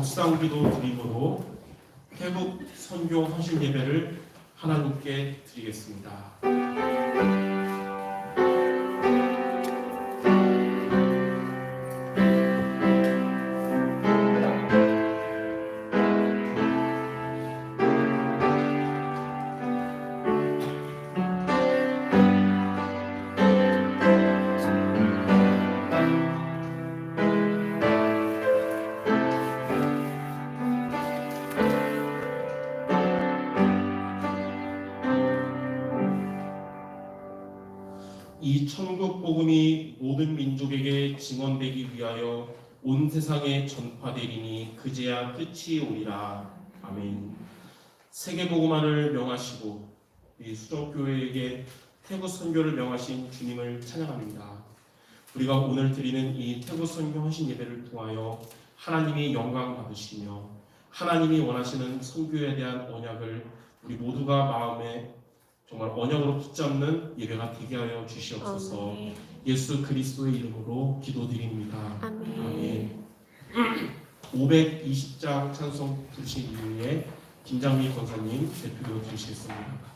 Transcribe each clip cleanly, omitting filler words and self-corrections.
묵상기도 드림으로 태국 선교 헌신 예배를 하나님께 드리겠습니다. 이 천국 복음이 모든 민족에게 증언되기 위하여 온 세상에 전파되리니 그제야 끝이 오리라. 아멘. 세계 복음화를 명하시고 이 수정교회에게 태국 선교를 명하신 주님을 찬양합니다. 우리가 오늘 드리는 이 태국 선교 헌신 예배를 통하여 하나님이 영광 받으시며 하나님이 원하시는 선교에 대한 언약을 우리 모두가 마음에 정말 언약으로 붙잡는 예배가 되게 하여 주시옵소서. 예수 그리스도의 이름으로 기도드립니다. 아멘. 520장 찬송 부르신 이후에 김장미 권사님 대표로 드리시겠습니다.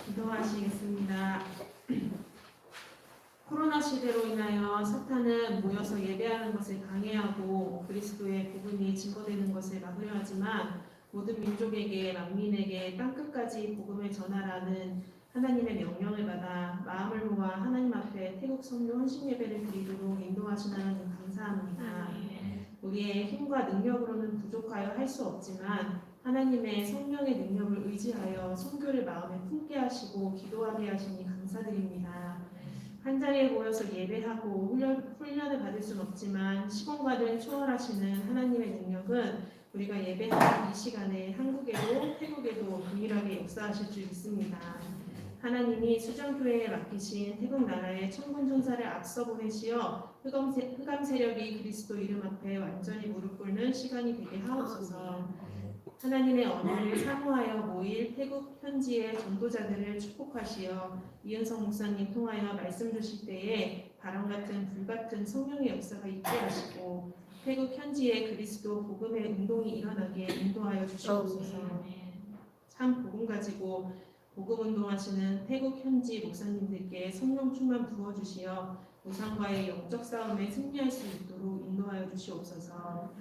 기도하시겠습니다. 코로나 시대로 인하여 사탄은 모여서 예배하는 것을 강해하고 그리스도의 복음이 증거되는 것을 막으려 하지만 모든 민족에게 만민에게 땅끝까지 복음을 전하라는 하나님의 명령을 받아 마음을 모아 하나님 앞에 태국 선교 헌신 예배를 드리도록 인도하신 하나님 감사합니다. 우리의 힘과 능력으로는 부족하여 할 수 없지만 하나님의 성령의 능력을 의지하여 선교를 마음에 품게 하시고 기도하게 하시니 감사드립니다. 한 자리에 모여서 예배하고 훈련을 받을 수는 없지만 시공간을 초월하시는 하나님의 능력은 우리가 예배하는 이 시간에 한국에도 태국에도 동일하게 역사하실 줄 믿습니다. 하나님이 수정교회에 맡기신 태국 나라의 천군 천사를 앞서 보내시어 흑암 세력이 그리스도 이름 앞에 완전히 무릎 꿇는 시간이 되게 하옵소서. 하나님의 언어를 사모하여 모일 태국 현지의 전도자들을 축복하시어 이은성 목사님 통하여 말씀 주실 때에 바람같은 불같은 성령의 역사가 있게 하시고 태국 현지에 그리스도 복음의 운동이 일어나게 인도하여 주시옵소서. 참 복음 가지고 복음 운동하시는 태국 현지 목사님들께 성령 충만 부어주시어 우상과의 영적 싸움에 승리할 수 있도록 인도하여 주시옵소서.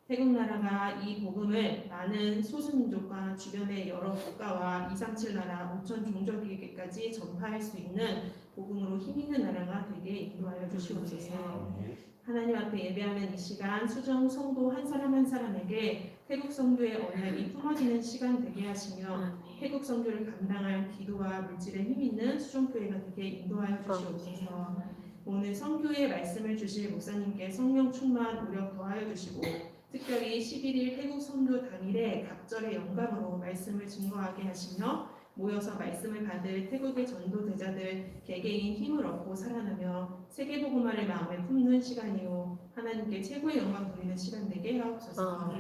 태국 나라가 이 복음을 많은 소수민족과 주변의 여러 국가와 237 나라 5천 종족에게까지 전파할 수 있는 복음으로 힘있는 나라가 되게 인도하여 주시옵소서. 하나님 앞에 예배하는 이 시간 수정 성도 한 사람 한 사람에게 태국 선교의 언약이 품어지는 시간 되게 하시며 태국 선교를 감당할 기도와 물질에 힘있는 수정교회가 되게 인도하여 주시옵소서. 오늘 선교의 말씀을 주실 목사님께 성령 충만 우력 더하여 주시고 특별히 11일 태국 선교 당일에 각절의 영감으로 말씀을 증거하게 하시며 모여서 말씀을 받을 태국의 전도대자들 개개인 힘을 얻고 살아나며 세계복음화를 마음에 품는 시간이요 하나님께 최고의 영광 돌리는 시간 되게 하옵소서.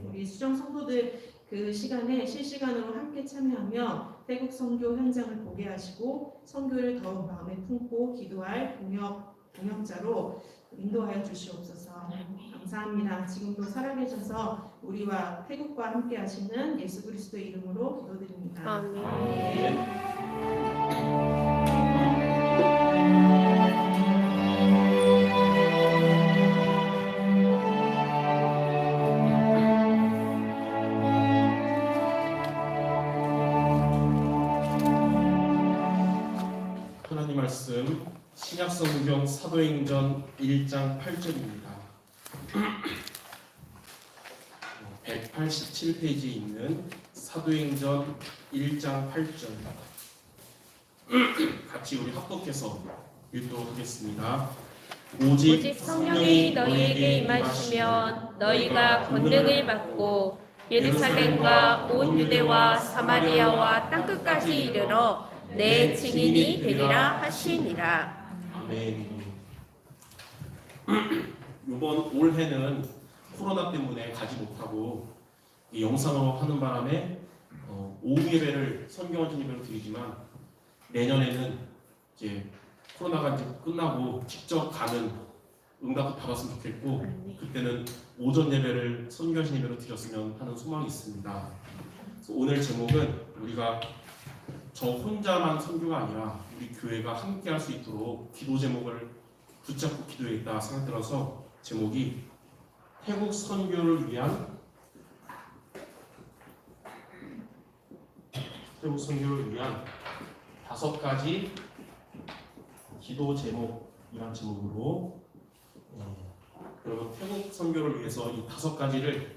우리 수정 성도들 그 시간에 실시간으로 함께 참여하며 태국 선교 현장을 보게 하시고 선교를 더욱 마음에 품고 기도할 동역자로 인도하여 주시옵소서. 감사합니다. 지금도 살아계셔서 우리와 태국과 함께 하시는 예수 그리스도 이름으로 기도드립니다. 아멘. 하나님 말씀 신약성경 사도행전 1장 8절입니다. 187페이지에 있는 사도행전 1장 8절 같이 우리 합독해서 읽도록 하겠습니다. 오직 성령이 너희에게 임하시면 너희가 권능을 받고 예루살렘과 온 유대와 사마리아와 땅끝까지 이르러 내 증인이 되리라 하시니라. 아멘. 이번 올해는 코로나 때문에 가지 못하고 이 영상으로 하는 바람에 오후 예배를 선교원전 예배로 드리지만 내년에는 이제 코로나가 이제 끝나고 직접 가는 응답도 받았으면 좋겠고 그때는 오전 예배를 선교하신 예배로 드렸으면 하는 소망이 있습니다. 그래서 오늘 제목은 우리가 저 혼자만 선교가 아니라 우리 교회가 함께 할 수 있도록 기도 제목을 붙잡고 기도해야겠다 생각 들어서 제목이 태국 선교를 위한 태국 선교를 위한 5가지 기도 제목이란 제목으로 여러분 태국 선교를 위해서 이 5가지를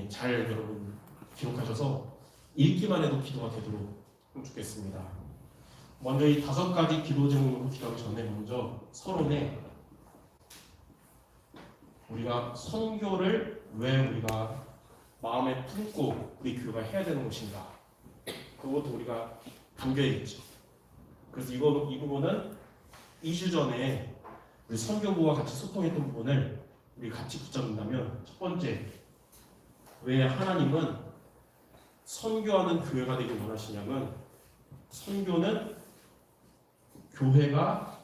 잘 여러분 기록하셔서 읽기만 해도 기도가 되도록 좋겠습니다. 먼저 이 5가지 기도 제목으로 기도하기 전에 먼저 서론에 우리가 선교를 왜 우리가 마음에 품고 우리 교회가 해야 되는 것인가 그것도 우리가 담겨야겠죠. 그래서 이 부분은 2주 전에 우리 선교부와 같이 소통했던 부분을 우리 같이 붙잡는다면 첫 번째, 왜 하나님은 선교하는 교회가 되길 원하시냐면 선교는 교회가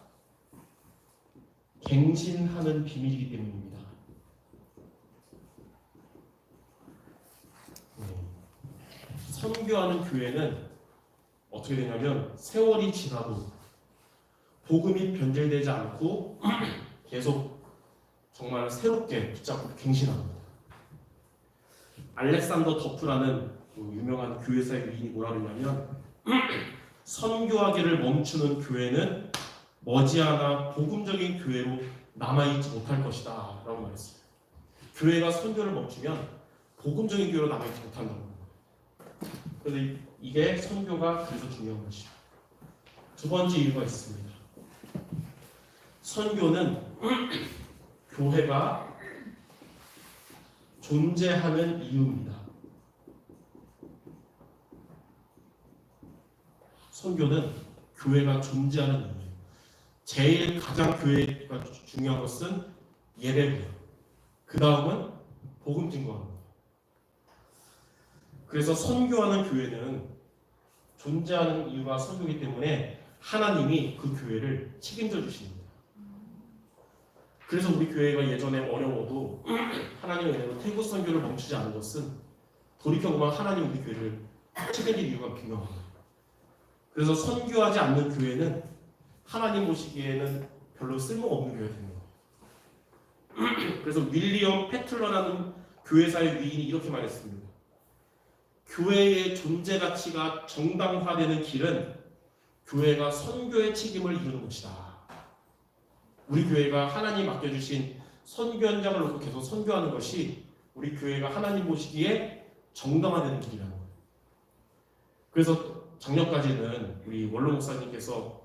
갱신하는 비밀이기 때문입니다. 선교하는 교회는 어떻게 되냐면 세월이 지나도 복음이 변질되지 않고 계속 정말 새롭게 붙잡고 갱신합니다. 알렉산더 더프라는 유명한 교회사의 위인이 뭐라 그러냐면 선교하기를 멈추는 교회는 머지않아 복음적인 교회로 남아있지 못할 것이다 라고 말했어요. 교회가 선교를 멈추면 복음적인 교회로 남아있지 못한다고. 그래서 이게 선교가 그래서 중요한 것이죠. 두 번째 이유가 있습니다. 선교는 교회가 존재하는 이유입니다. 선교는 교회가 존재하는 이유예요. 제일 가장 교회가 중요한 것은 예배고요. 그 다음은 복음 증거하는 거예요. 그래서 선교하는 교회는 존재하는 이유가 선교이기 때문에 하나님이 그 교회를 책임져 주십니다. 그래서 우리 교회가 예전에 어려워도 하나님의 은혜로 태국 선교를 멈추지 않은 것은 돌이켜보면 하나님 우리 교회를 책임질 이유가 분명합니다. 그래서 선교하지 않는 교회는 하나님 보시기에는 별로 쓸모가 없는 교회가 되는 거예요. 그래서 윌리엄 패틀러라는 교회사의 위인이 이렇게 말했습니다. 교회의 존재 가치가 정당화되는 길은 교회가 선교의 책임을 이루는 것이다. 우리 교회가 하나님 맡겨주신 선교 현장을 놓고 계속 선교하는 것이 우리 교회가 하나님 보시기에 정당화되는 길이라는 거예요. 그래서 작년까지는 우리 원로 목사님께서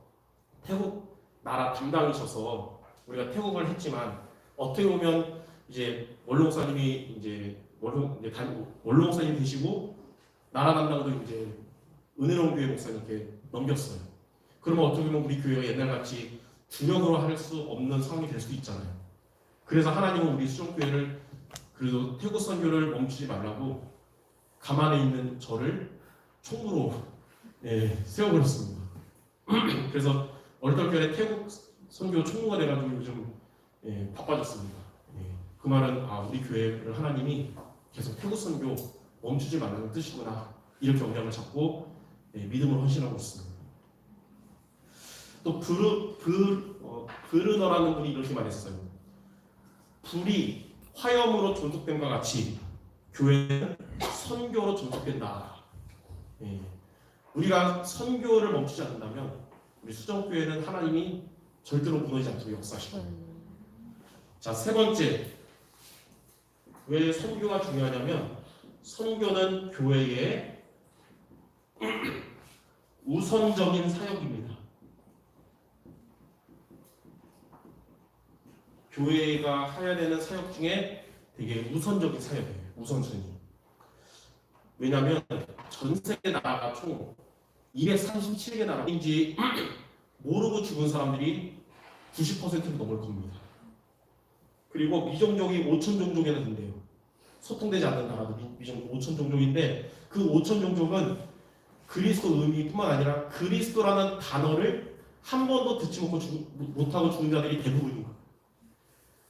태국 나라 담당이셔서 우리가 태국을 했지만 어떻게 보면 이제 원로 목사님이 이제 원로 목사님 되시고 나라 담당도 이제 은혜로운 교회 목사님께 넘겼어요. 그러면 어떻게 보면 우리 교회가 옛날같이 주력으로 할 수 없는 상황이 될 수도 있잖아요. 그래서 하나님은 우리 수종교회를 그래도 태국 선교를 멈추지 말라고 가만히 있는 저를 총무로 세워버렸습니다. 그래서 얼떨결에 태국 선교 총무가 돼가지고 요즘 바빠졌습니다. 그 말은 우리 교회를 하나님이 계속 태국 선교 멈추지 말라는 뜻이구나 이렇게 영향을 잡고 믿음을 헌신하고 있습니다. 또 브르너라는 분이 이렇게 말했어요. 불이 화염으로 존속됨과 같이 교회는 선교로 존속된다. 우리가 선교를 멈추지 않는다면 우리 수정교회는 하나님이 절대로 무너지지 않도록 역사하시고, 자, 세 번째, 왜 선교가 중요하냐면 선교는 교회의 우선적인 사역입니다. 교회가 해야 되는 사역 중에 되게 우선적인 사역이에요. 우선순위. 왜냐하면 전 세계 나라가 총 237개 나라인지 모르고 죽은 사람들이 90%를 넘을 겁니다. 그리고 미종족이 5천 종족이나 된대요. 소통되지 않는 나라도 미종족 5천 종족인데 그 5천 종족은 그리스도 의미뿐만 아니라 그리스도라는 단어를 한 번도 듣지 못하고 죽은 자들이 대부분인 거예요.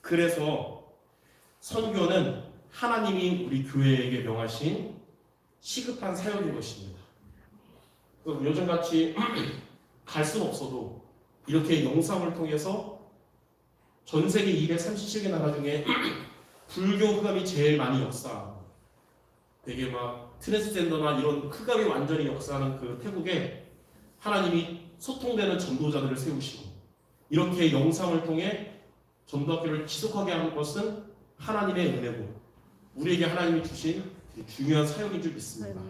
그래서 선교는 하나님이 우리 교회에게 명하신 시급한 사역인 것입니다. 요즘같이 갈 수는 없어도 이렇게 영상을 통해서 전 세계 237개 나라 중에 불교 흑암이 제일 많이 역사하고 되게 막 트랜스젠더나 이런 흑암이 완전히 역사하는 그 태국에 하나님이 소통되는 전도자들을 세우시고 이렇게 영상을 통해 전도학교를 지속하게 하는 것은 하나님의 은혜고 우리에게 하나님이 주신 중요한 사역인 줄 믿습니다.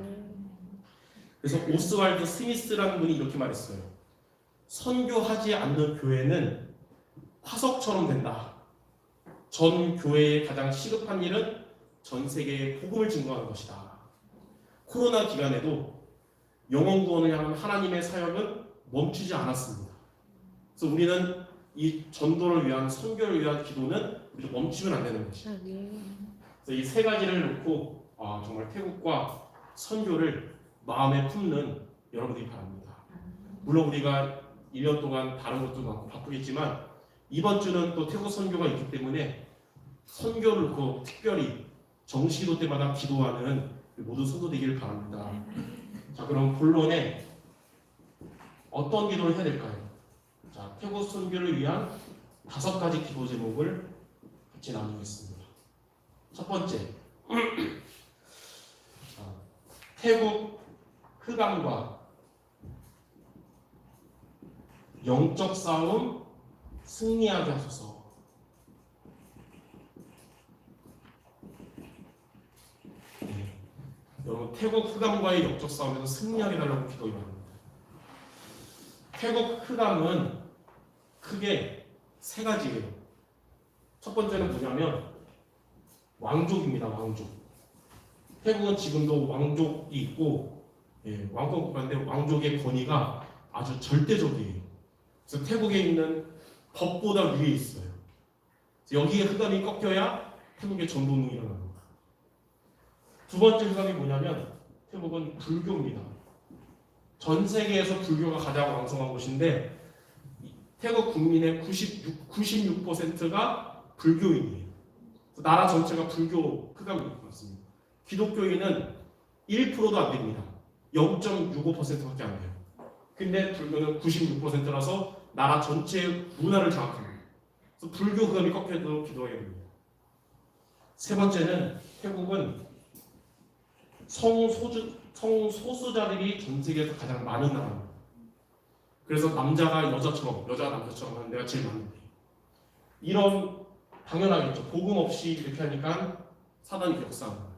그래서 오스왈드 스미스라는 분이 이렇게 말했어요. 선교하지 않는 교회는 화석처럼 된다. 전 교회의 가장 시급한 일은 전 세계에 복음을 증거하는 것이다. 코로나 기간에도 영혼 구원을 향한 하나님의 사역은 멈추지 않았습니다. 그래서 우리는 이 전도를 위한 선교를 위한 기도는 우리가 멈추면 안 되는 것이죠. 그래서 이 세 가지를 놓고 정말 태국과 선교를 마음에 품는 여러분들이 바랍니다. 물론 우리가 1년 동안 다른 것도 많고 바쁘겠지만 이번 주는 또 태국 선교가 있기 때문에 선교를 놓고 특별히 정시기도 때마다 기도하는 모든 성도 되기를 바랍니다. 자, 그럼 본론에 어떤 기도를 해야 될까요? 자, 태국 선교를 위한 5가지 기도 제목을 같이 나누겠습니다. 첫 번째, 태국 흑암과 영적 싸움 승리하게 하소서. 여러분, 태국 흑암과의 영적 싸움에서 승리하게 달라고 기도해 바랍니다. 태국 흑암은 크게 3가지예요. 첫 번째는 뭐냐면 왕족입니다. 왕족. 태국은 지금도 왕족이 있고 왕권 국가인데 왕족의 권위가 아주 절대적이에요. 그래서 태국에 있는 법보다 위에 있어요. 여기에 흑암이 꺾여야 태국의 전도능이 일어나는 거예요. 두 번째 흑암이 뭐냐면 태국은 불교입니다. 전 세계에서 불교가 가장 왕성한 곳인데 태국 국민의 96%가 불교인이에요. 나라 전체가 불교 흑암이 있습니다. 기독교인은 1%도 안 됩니다. 0.65%밖에 안 돼요. 근데 불교는 96%라서 나라 전체의 문화를 장악합니다. 그래서 불교 흑암이 꺾여도 기도하게 됩니다. 세 번째는 태국은 성소수자들이 전 세계에서 가장 많은 나라입니다. 그래서 남자가 여자처럼, 여자가 남자처럼 하는 데가 제일 많은데, 이런 당연하겠죠. 복음 없이 이렇게 하니까 사단이 격상합니다.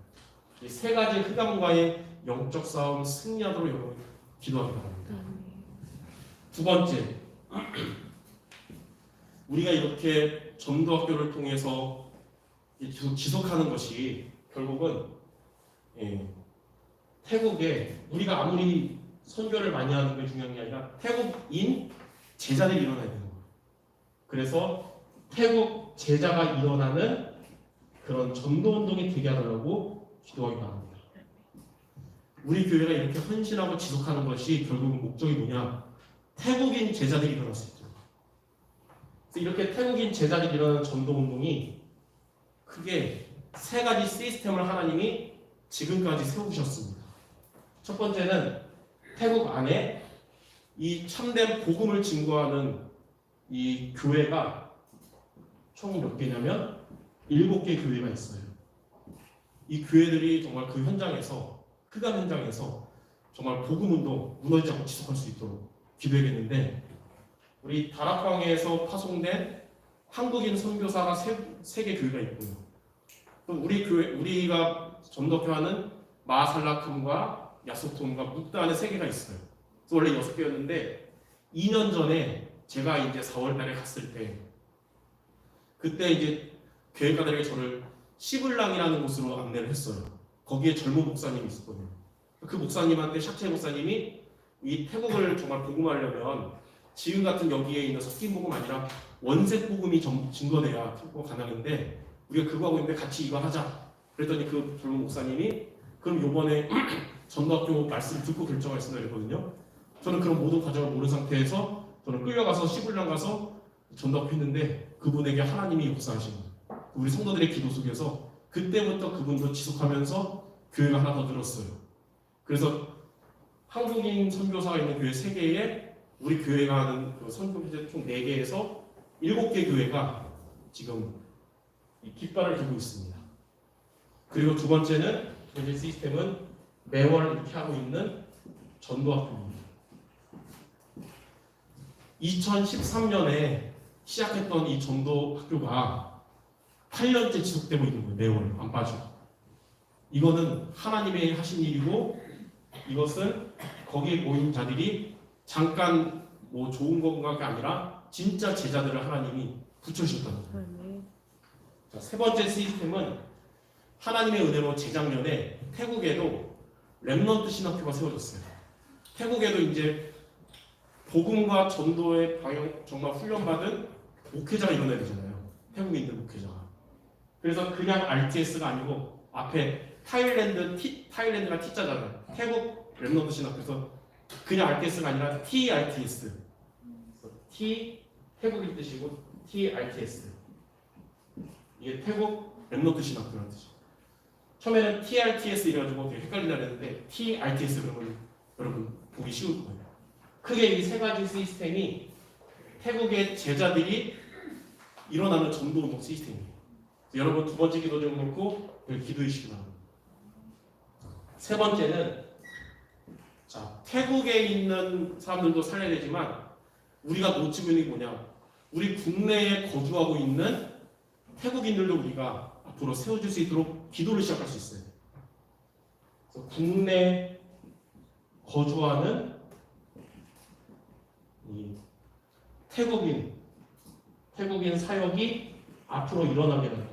이 세 가지 흑암과의 영적 싸움 승리하도록 여러분 기도하기 바랍니다. 두 번째, 우리가 이렇게 전도학교를 통해서 계속 지속하는 것이 결국은 태국에 우리가 아무리 선교를 많이 하는 게 중요한 게 아니라 태국인 제자들이 일어나야 되는 거예요. 그래서 태국 제자가 일어나는 그런 전도운동이 되게 하더라고 기도하기 바랍니다. 우리 교회가 이렇게 헌신하고 지속하는 것이 결국은 목적이 뭐냐? 태국인 제자들이 일어날 수 있죠. 그래서 이렇게 태국인 제자들이 일어나는 전도운동이 크게 세 가지 시스템을 하나님이 지금까지 세우셨습니다. 첫 번째는 태국 안에 이 참된 복음을 증거하는 이 교회가 총 몇 개냐면 7개 교회가 있어요. 이 교회들이 정말 그 현장에서 흑암 현장에서 정말 복음운동 무너지지 않고 지속할 수 있도록 기도해야겠는데, 우리 다락방에서 파송된 한국인 선교사가 세 개 교회가 있고요. 또 우리 교회, 우리가 전도교하는 마살라툼과 야소톰과 묵다 안에 3개가 있어요. 그래서 원래 6개였는데 2년 전에 제가 이제 4월달에 갔을 때, 그때 이제 교회가들에게 저를 시블랑이라는 곳으로 안내를 했어요. 거기에 젊은 목사님이 있었거든요. 그 목사님한테 샤체 목사님이 이 태국을 정말 복음하려면 지금 같은 여기에 있는 섞인 복음 아니라 원색 복음이 증거돼야 태국가 가능한데, 우리가 그거 하고 있는데 같이 이거 하자. 그랬더니 그 젊은 목사님이 그럼 요번에 전도학교 말씀 듣고 결정하겠습니다 이랬거든요. 저는 그런 모든 과정을 모르는 상태에서 저는 끌려가서 시블랑 가서 전도학교 했는데 그분에게 하나님이 역사하신 거예요. 우리 성도들의 기도 속에서 그때부터 그분도 지속하면서 교회가 하나 더 늘었어요. 그래서 한국인 선교사가 있는 교회 3개에 우리 교회가 하는 그 선교회 총 4개에서 7개 교회가 지금 이 깃발을 들고 있습니다. 그리고 두 번째는 현재 시스템은 매월 이렇게 하고 있는 전도학교입니다. 2013년에 시작했던 이 전도학교가 8년째 지속되고 있는 거예요. 매월 안 빠져. 이거는 하나님의 하신 일이고, 이것은 거기에 모인 자들이 잠깐 뭐 좋은 건가가 아니라 진짜 제자들을 하나님이 붙여주셨다는 거예요. 자, 세 번째 시스템은 하나님의 은혜로 재작년에 태국에도 렘넌트 신학교가 세워졌어요. 태국에도 이제 복음과 전도의 방향 정말 훈련받은 목회자가 일어나야 되잖아요. 태국인들 목회자가. 그래서 그냥 RTS가 아니고 앞에 타일랜드가 T자잖아요. 태국 렘넌트 신학교에서 그냥 RTS가 아니라 TRTS. T 태국인 뜻이고 TRTS. 이게 태국 렘넌트 신학교라는 뜻이에요. 처음에는 TRTS 이래가지고 되게 헷갈린다 그랬는데 TRTS 그러면 여러분 보기 쉬울 거예요. 크게 이 세 가지 시스템이 태국의 제자들이 일어나는 전도운동 시스템이에요. 여러분 두 번째 기도 좀 놓고 기도해 주시기 바랍니다. 세 번째는 자, 태국에 있는 사람들도 살려야 되지만 우리가 놓치고 있는 게 뭐냐? 우리 국내에 거주하고 있는 태국인들도 우리가 앞으로 세워줄 수 있도록 기도를 시작할 수 있어요. 그래서 국내 거주하는 이 태국인 사역이 앞으로 일어나게 된다.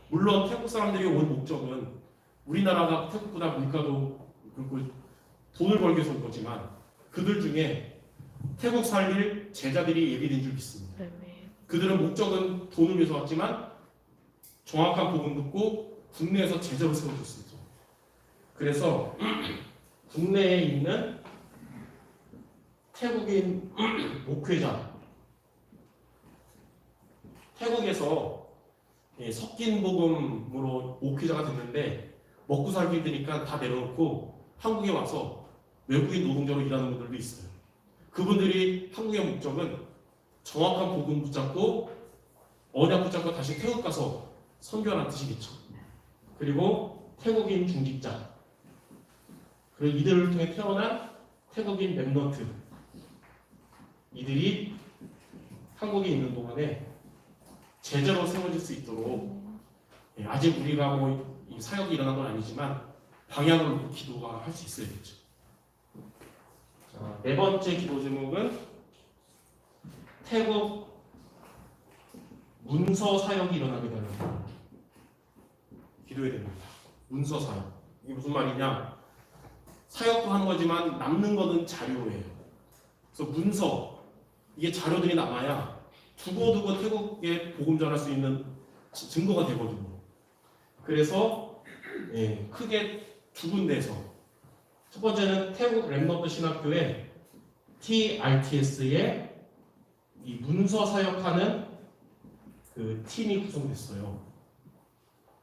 물론 태국 사람들이 온 목적은 우리나라가 태국보다 물가도 그렇고 돈을 벌기 위해서 온 거지만 그들 중에 태국 살릴 제자들이 예비된 줄 믿습니다. 그들은 목적은 돈을 위해서 왔지만 정확한 복음 듣고 국내에서 제자로 세워줄 수 있죠. 그래서 국내에 있는 태국인 목회자, 태국에서 섞인 복음으로 목회자가 됐는데 먹고 살기 힘드니까 다 내려놓고 한국에 와서 외국인 노동자로 일하는 분들도 있어요. 그분들이 한국의 목적은 정확한 복음 붙잡고 언약 붙잡고 다시 태국 가서 선교하는 뜻이겠죠. 그리고 태국인 중직자, 그리고 이들을 통해 태어난 태국인 랩넌트, 이들이 한국에 있는 동안에 제자로 세워질 수 있도록 아직 우리가 뭐 이 사역이 일어난 건 아니지만 방향을 놓고 기도가 할 수 있어야겠죠. 자, 네 번째 기도 제목은 태국 문서 사역이 일어나게 되는 기도해야 됩니다. 문서 사역. 이게 무슨 말이냐? 사역도 하는 거지만 남는 거는 자료예요. 그래서 문서, 이게 자료들이 남아야 두고두고 태국에 복음 전할 수 있는 증거가 되거든요. 그래서 크게 두 군데에서, 첫 번째는 태국 랩넌트 신학교의 TRTS의 이 문서 사역하는 그 팀이 구성됐어요.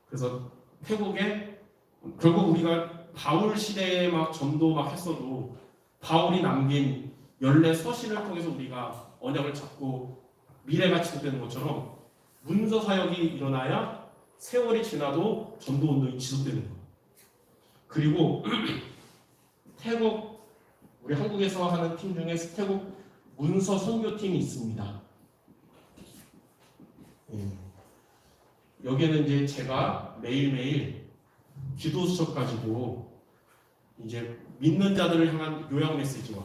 그래서 태국에 결국 우리가 바울 시대에 막 전도 막 했어도 바울이 남긴 연례 서신을 통해서 우리가 언약을 잡고 미래가 지속되는 것처럼 문서 사역이 일어나야 세월이 지나도 전도 운동이 지속되는 거예요. 그리고 태국, 우리 한국에서 하는 팀 중에 태국 문서 선교팀이 있습니다. 여기에는 이제 제가 매일매일 기도 수첩 가지고 이제 믿는 자들을 향한 요약 메시지와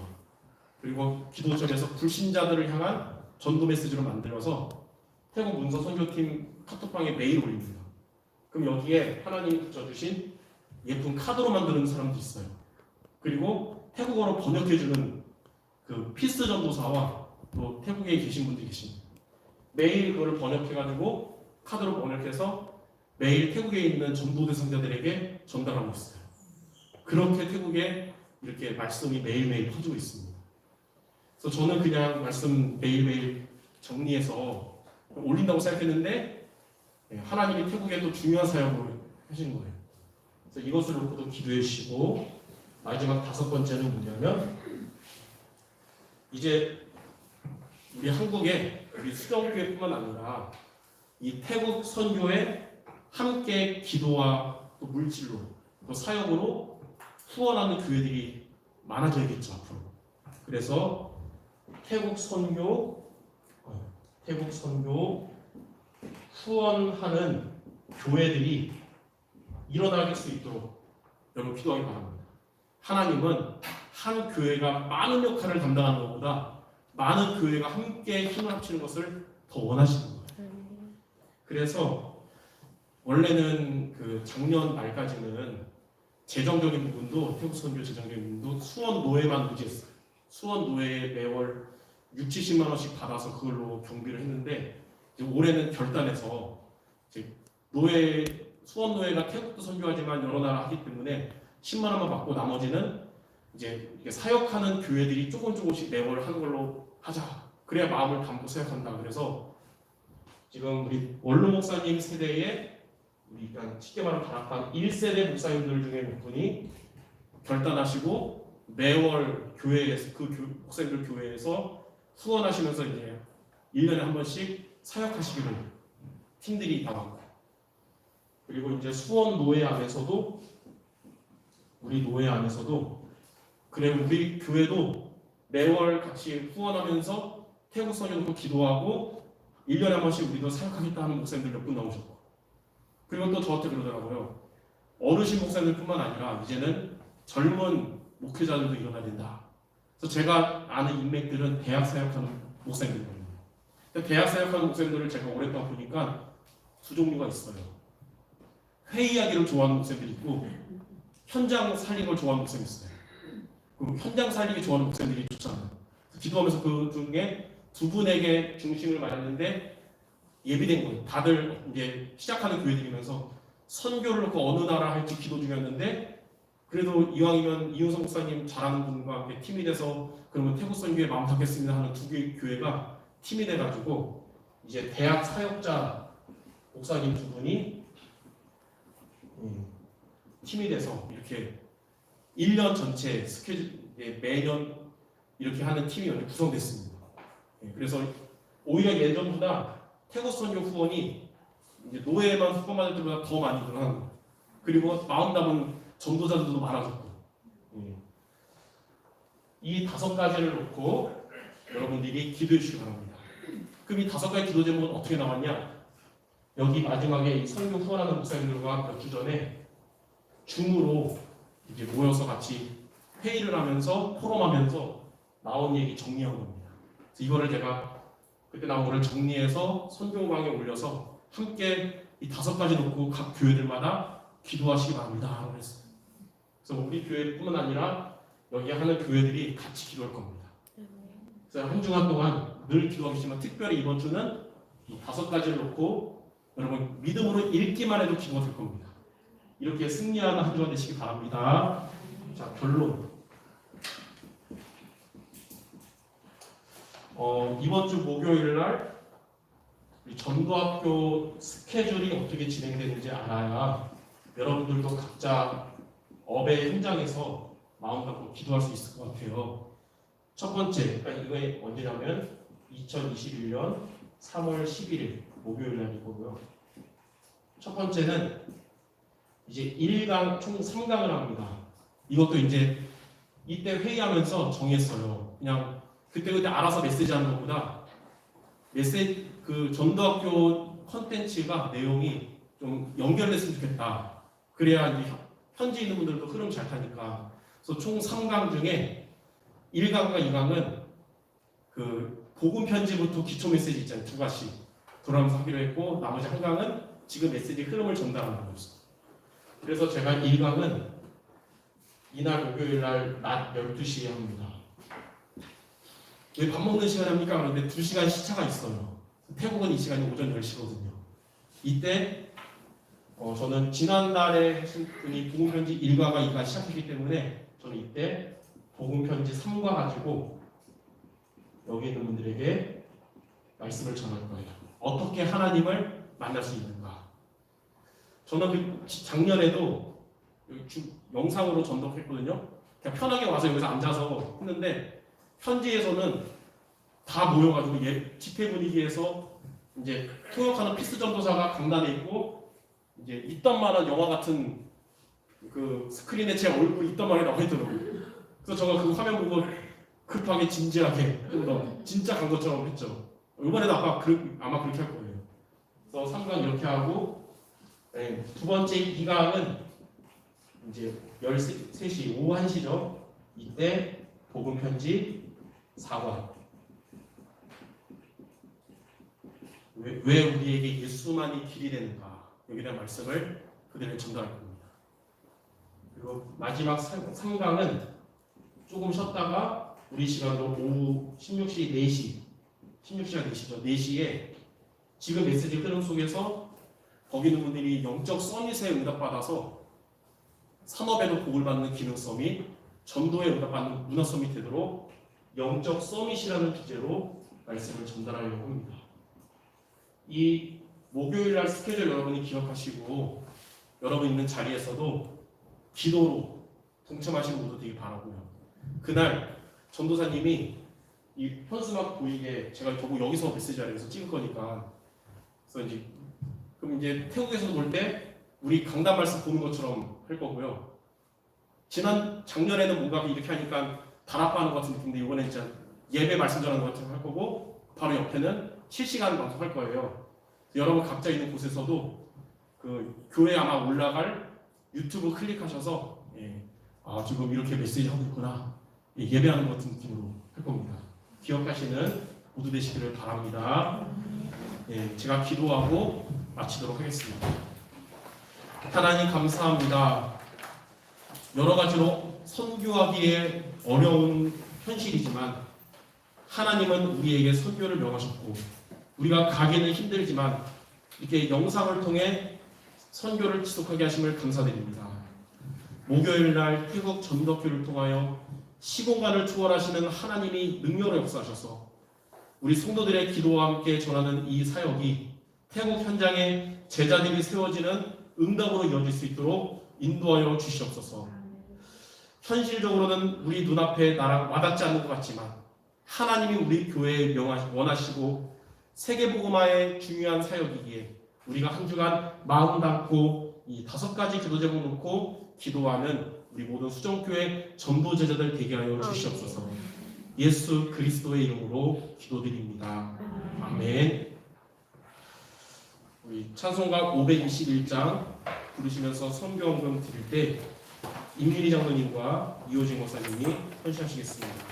그리고 기도 수첩에서 불신자들을 향한 전도 메시지로 만들어서 태국 문서 선교팀 카톡방에 매일 올립니다. 그럼 여기에 하나님이 붙여주신 예쁜 카드로 만드는 사람도 있어요. 그리고 태국어로 번역해주는 그 피스 전도사와 또 태국에 계신 분들이 계십니다. 매일 그거를 번역해가지고 카드로 번역해서 매일 태국에 있는 전도 대상자들에게 전달하고 있어요. 그렇게 태국에 이렇게 말씀이 매일매일 퍼지고 있습니다. 그래서 저는 그냥 말씀 매일매일 정리해서 올린다고 생각했는데 하나님이 태국에 또 중요한 사역을 하시는 거예요. 그래서 이것을 놓고도 기도해 주시고, 마지막 다섯 번째는 뭐냐면 이제 우리 한국에 우리 수정교회뿐만 아니라 이 태국 선교에 함께 기도와 또 물질로 또 사역으로 후원하는 교회들이 많아져야겠죠 앞으로. 그래서 태국 선교 후원하는 교회들이 일어날 수 있도록 여러분 기도하기 바랍니다. 하나님은 한 교회가 많은 역할을 담당하는 것보다 많은 교회가 함께 힘을 합치는 것을 더 원하시는 거예요. 그래서 원래는 그 작년 말까지는 재정적인 부분도 태국 선교 재정적인 부분도 수원 노예만 유지했어요. 수원 노예에 매월 60-70만 원씩 받아서 그걸로 경비를 했는데 이제 올해는 결단해서 이제 수원 노예가 태국도 선교하지만 여러 나라 하기 때문에 10만 원만 받고 나머지는 이제 사역하는 교회들이 조금씩 매월 하는 걸로 하자. 그래야 마음을 담고 사역한다. 그래서 지금 우리 원로 목사님 세대에 우리 그냥 쉽게 말하면 다락방 1세대 목사님들 중에 몇 분이 결단하시고 매월 교회에서 목사님들 교회에서 후원하시면서 이제 1년에 한 번씩 사역하시기로 팀들이 나왔고, 그리고 이제 수원 노예 안에서도 우리 노예 안에서도 그래 우리 교회도 매월 같이 후원하면서 태국 선교도 기도하고 1년에 한 번씩 우리도 사역하겠다 하는 목사님들 몇 분 나오셨고, 그리고 또 저한테 그러더라고요. 어르신 목사님뿐만 아니라 이제는 젊은 목회자들도 일어나야 된다. 그래서 제가 아는 인맥들은 대학 사역하는 목사님들이거든요. 대학 사역하는 목사님들을 제가 오랫동안 보니까 두 종류가 있어요. 회의하기를 좋아하는 목사님들이 있고 현장 살리는 걸 좋아하는 목사님이 있어요. 그리고 현장 살리기 좋아하는 목사님들이 좋잖아요. 기도하면서 그 중에 두 분에게 중심을 맞았는데 예비된 거예요. 다들 이제 시작하는 교회들이면서 선교를 놓고 어느 나라 할지 기도 중이었는데 그래도 이왕이면 이윤성 목사님 잘하는 분과 함께 팀이 돼서 그러면 태국 선교에 마음 닫겠습니다 하는 두 개의 교회가 팀이 돼가지고 이제 대학 사역자 목사님 두 분이 팀이 돼서 이렇게 1년 전체 스케줄 매년 이렇게 하는 팀이 이렇게 구성됐습니다. 그래서 오히려 예전보다 태국 선교 후원이 이제 노예만 후원 받을 때보다 더 많이 늘어난 거예요. 그리고 마음 담은 전도자들도 많아졌고, 이 5가지를 놓고 여러분들이 기도해 주시기 바랍니다. 그럼 이 5가지 기도 제목은 어떻게 나왔냐? 여기 마지막에 이 선교 후원하는 목사님들과 몇 주 전에 줌으로 이제 모여서 같이 회의를 하면서 포럼하면서 나온 얘기 정리한 겁니다. 그래서 이거를 제가 그때 나온 거를 정리해서 선교방에 올려서 함께 이 5가지 놓고 각 교회들마다 기도하시기 바랍니다 라고 했어요. 그래서 우리 교회뿐만 아니라 여기 하는 교회들이 같이 기도할 겁니다. 그래서 한 주간 동안 늘 기도하시지만 특별히 이번 주는 이 5가지를 놓고 여러분 믿음으로 읽기만 해도 기도가 될 겁니다. 이렇게 승리하는 한 주간 되시기 바랍니다. 자, 결론. 이번 주 목요일 날 우리 전도학교 스케줄이 어떻게 진행되는지 알아야 여러분들도 각자 업의 현장에서 마음 갖고 기도할 수 있을 것 같아요. 첫 번째, 그러니까 이거 언제냐면 2021년 3월 11일 목요일 날이고요. 첫 번째는 이제 1강 총 3강을 합니다. 이것도 이제 이때 회의하면서 정했어요. 그냥 그때 알아서 메시지하는 것보다 그 전도학교 컨텐츠가 내용이 좀 연결됐으면 좋겠다. 그래야 이 현지 있는 분들도 흐름 잘 타니까. 그래서 총 3강 중에 1강과 2강은 그 복음 편지부터 기초 메시지 있잖아요. 2가지 돌아가면서 하기로 했고, 나머지 한 강은 지금 메시지 흐름을 전달하는 거였어요. 그래서 제가 1강은 이날 목요일 날 낮 12시에 합니다. 왜 밥 먹는 시간에 합니까? 그런데 2시간 시차가 있어요. 태국은 이 시간이 오전 10시거든요. 이때 저는 지난달에 하신 분이 복음편지 1과가 2가 시작했기 때문에 저는 이때 복음편지 3과 가지고 여기 있는 분들에게 말씀을 전할 거예요. 어떻게 하나님을 만날 수 있는가. 저는 그 작년에도 영상으로 전독했거든요. 그냥 편하게 와서 여기서 앉아서 했는데 현지에서는 다 모여가지고 집회 분위기에서 이제 통역하는 피스 전도사가 강단에 있고 이제 있던 만한 영화 같은 그 스크린에 제 얼굴 있던 만에 나와 있더라고요. 그래서 제가 그 화면 보고 급하게 진지하게 진짜 간 것처럼 했죠. 이번에도 아마 그렇게 할 거예요. 그래서 3강 이렇게 하고, 두 번째 2강은 이제 13시 오후 1시죠. 이때 복음 편지 4관. 왜 우리에게 예수만이 길이 되는가, 여기에 대한 말씀을 그들에게 전달할 겁니다. 그리고 마지막 3강은 조금 쉬었다가 우리 시간으로 오후 16시간 4시에 지금 메시지 흐름 속에서 거기 있는 분들이 영적 서밋에 응답받아서 산업에도 복을 받는 기능 서밋, 전도에 응답받는 문화 서밋 되도록 영적 서밋이라는 주제로 말씀을 전달하려고 합니다. 이 목요일날 스케줄 여러분이 기억하시고 여러분 있는 자리에서도 기도로 동참하시는 분도 되게 바라고요. 그날 전도사님이 이 현수막 보이게 제가 결국 여기서 메시지 하려고 해서 찍을 거니까, 그래서 그럼 이제 태국에서 볼 때 우리 강단 말씀 보는 것처럼 할 거고요. 작년에는 뭔가 이렇게 하니까 단합하는 것 같은 느낌인데 이번엔 진짜 예배 말씀 전하는 것 같은 할 거고, 바로 옆에는 실시간 방송할 거예요. 여러분 각자 있는 곳에서도 그 교회 아마 올라갈 유튜브 클릭하셔서 지금 이렇게 메시지 하고 있구나, 예배하는 것 같은 느낌으로 할 겁니다. 기억하시는 모두 되시기를 바랍니다. 제가 기도하고 마치도록 하겠습니다. 하나님 감사합니다. 여러 가지로 선교하기에 어려운 현실이지만 하나님은 우리에게 선교를 명하셨고, 우리가 가기는 힘들지만 이렇게 영상을 통해 선교를 지속하게 하심을 감사드립니다. 목요일 날 태국 전도교를 통하여 시공간을 초월하시는 하나님이 능력으로 역사하셔서 우리 성도들의 기도와 함께 전하는 이 사역이 태국 현장에 제자들이 세워지는 응답으로 이어질 수 있도록 인도하여 주시옵소서. 현실적으로는 우리 눈앞에 나랑 와닿지 않는 것 같지만 하나님이 우리 교회에 원하시고 세계복음화의 중요한 사역이기에 우리가 한 주간 마음 담고 이 5가지 기도 제목 놓고 기도하는 우리 모든 수정교회 전도 제자들 되게 하여 주시옵소서. 예수 그리스도의 이름으로 기도드립니다. 아멘. 우리 찬송가 521장 부르시면서 선교헌금 드릴 때 임민희 장로님과 이호진 목사님이 헌신하시겠습니다.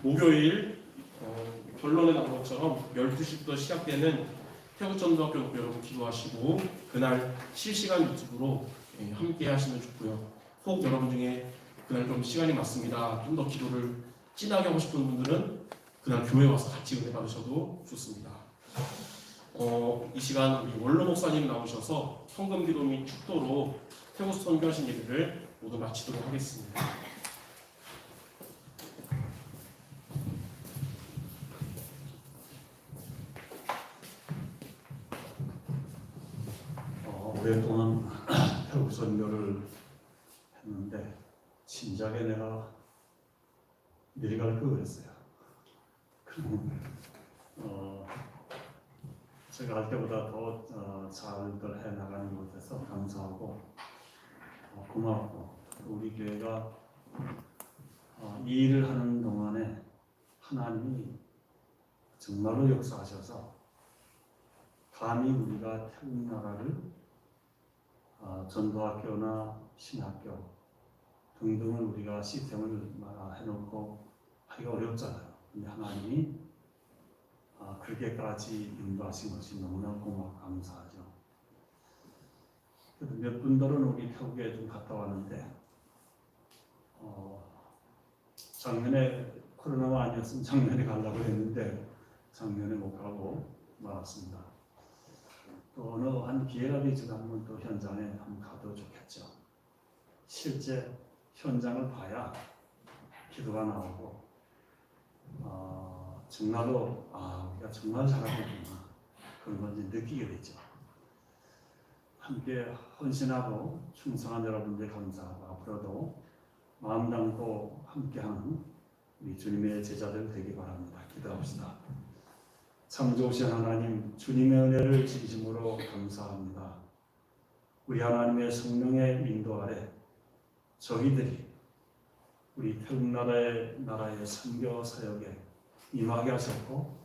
목요일 결론에 나온 것처럼 12시부터 시작되는 태국전도학교 여러분 기도하시고 그날 실시간 유튜브로 함께 하시면 좋고요. 혹 여러분 중에 그날 좀 시간이 맞습니다. 좀 더 기도를 진하게 하고 싶은 분들은 그날 교회 와서 같이 은혜 받으셔도 좋습니다. 이 시간 우리 원로 목사님 나오셔서 성금기도 및 축도로 태국 선교하신 예배를 모두 마치도록 하겠습니다. 오랫동안 태국 선교를 했는데 진작에 내가 미리 갈 걸 그랬어요. 제가 할 때보다 더 잘들 해나가는 것 같아서 감사하고 고맙고 우리 교회가 이 일을 하는 동안에 하나님이 정말로 역사하셔서 감히 우리가 태국 나라를 전도학교나 신학교 등등을 우리가 시스템을 해놓고 하기가 어렵잖아요. 근데 하나님이 그렇게까지 인도하신 것이 너무나 고맙고 감사하죠. 몇 분들은 우리 태국에 좀 갔다 왔는데 작년에 코로나가 아니었으면 작년에 가려고 했는데 작년에 못 가고 말았습니다. 또 어느 한 기회가 되지만 한번 또 현장에 한번 가도 좋겠죠. 실제 현장을 봐야 기도가 나오고 정말로 우리가 정말 잘하겠구나 그런 걸 이제 느끼게 되죠. 함께 헌신하고 충성한 여러분들 감사하고 앞으로도 마음 담고 함께하는 우리 주님의 제자들 되기 바랍니다. 기도합시다. 참 좋으신 하나님, 주님의 은혜를 진심으로 감사합니다. 우리 하나님의 성령의 인도 아래 저희들이 우리 태국 나라의 선교 사역에 임하게 하셨고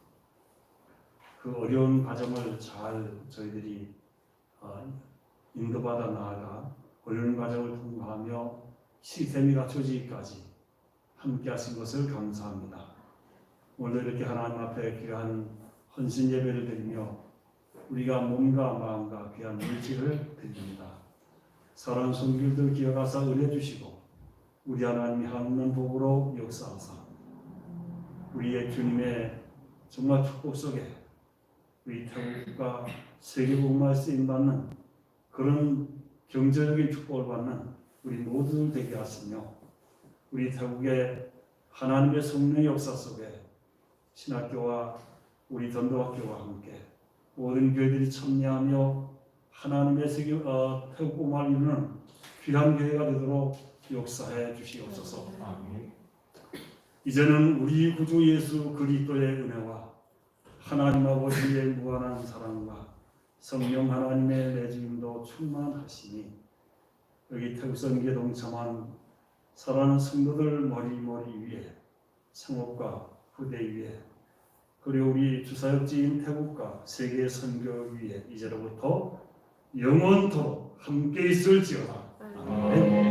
그 어려운 과정을 잘 저희들이 인도받아 나아가 어려운 과정을 통과하며 시스템이 갖춰지기까지 함께 하신 것을 감사합니다. 오늘 이렇게 하나님 앞에 귀한 헌신 예배를 드리며 우리가 몸과 마음과 귀한 물질을 드립니다. 사랑 손길들 기억하사 은혜 주시고 우리 하나님이 하는 복으로 역사하사 우리의 주님의 정말 축복 속에 우리 태국과 세계복음화에 쓰임받는 그런 경제적인 축복을 받는 우리 모두들 되게 하시며 우리 태국의 하나님의 성령의 역사 속에 신학교와 우리 전도학교와 함께 모든 교회들이 참여하며 하나님의 태국복음화를 이루는 귀한 교회가 되도록 역사해 주시옵소서. 아멘. 이제는 우리 구주 예수 그리스도의 은혜와 하나님 아버지의 무한한 사랑과 성령 하나님의 내주임도 충만하시니 여기 태국선교에 동참한 사랑하는 성도들 머리 위에 성업과 후대 위에 그리고 우리 주사역지인 태국과 세계 선교 위에 이제로부터 영원토록 함께 있을지어다. 아멘.